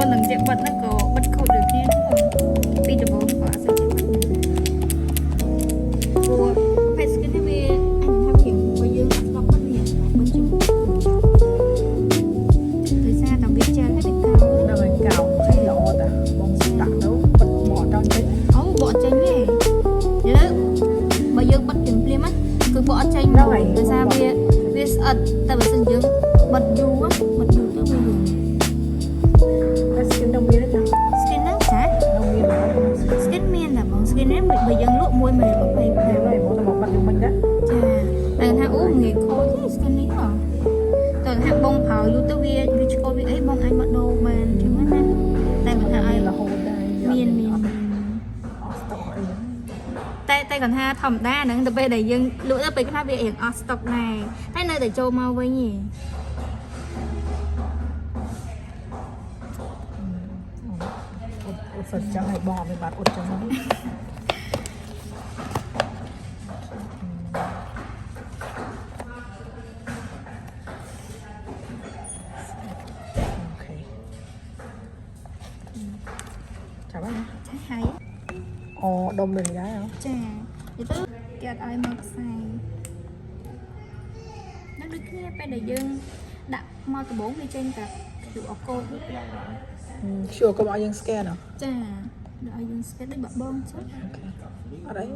ប៉ុណ្ណឹងចេះបិទហ្នឹងក៏បិទខូចដូចគ្នាហ្នឹងពីដំបូងក៏អត់សូវចេះបិទព្រោះ pet skin នេះវាអញថាជាងបើយើងអត់ស្ដាប់បិទវាបិទជាងដោយសារតែវាចាស់តែកោដល់ហើយកោហើយល្អតាបងដាក់ទៅបិទបកដល់ចេញអូបកចេញទេឥឡូវបើយើងបិទជាងភ្លាមគឺបកអត់ចេញមកដោយសារវាស្អិតតែបើសិនយើងបិទយូរទៅវាយូរ តែ skin ដល់មានទេចា skin ហ្នឹងចា ដល់មាន skin មានតែបង skin នេះបើយើងលក់125ហើយមកទៅមកបាត់យើងមិញដែរ ចាតែថាអូងាយខូចទេ skin នេះហ៎តើថាបងប្រើយូរទៅវាឆ្កល់វាអីបងអាចមកដូរបានអញ្ចឹងណាតែមិនថាឲ្យ រហូតដែរ មានអត់ស្តុកអី តែគាត់ថាធម្មតាហ្នឹងទៅពេលដែលយើងលក់ទៅពេលខ្លះវារៀងអស់ stock ដែរតែនៅតែចូលមកវិញឯង អត់សិនចឹងឲ្យបងអត់មានបាត់អត់ចឹងហ្នឹងចាំបាន ចាហើយ អូដុំនេះដែរហ៎ ចានិយាយទៅគេអត់ឲ្យមកខ្សែដល់ដូចគ្នាពេលដែលយើងដាក់មកដំបូងវាចេញតែ QR code នេះប្រាប់ហើយ sure កុំឲ្យយើង scan ហ៎ ចាដល់ឲ្យយើង scan ដូចបាក់បងចឹង អូខេអត់អី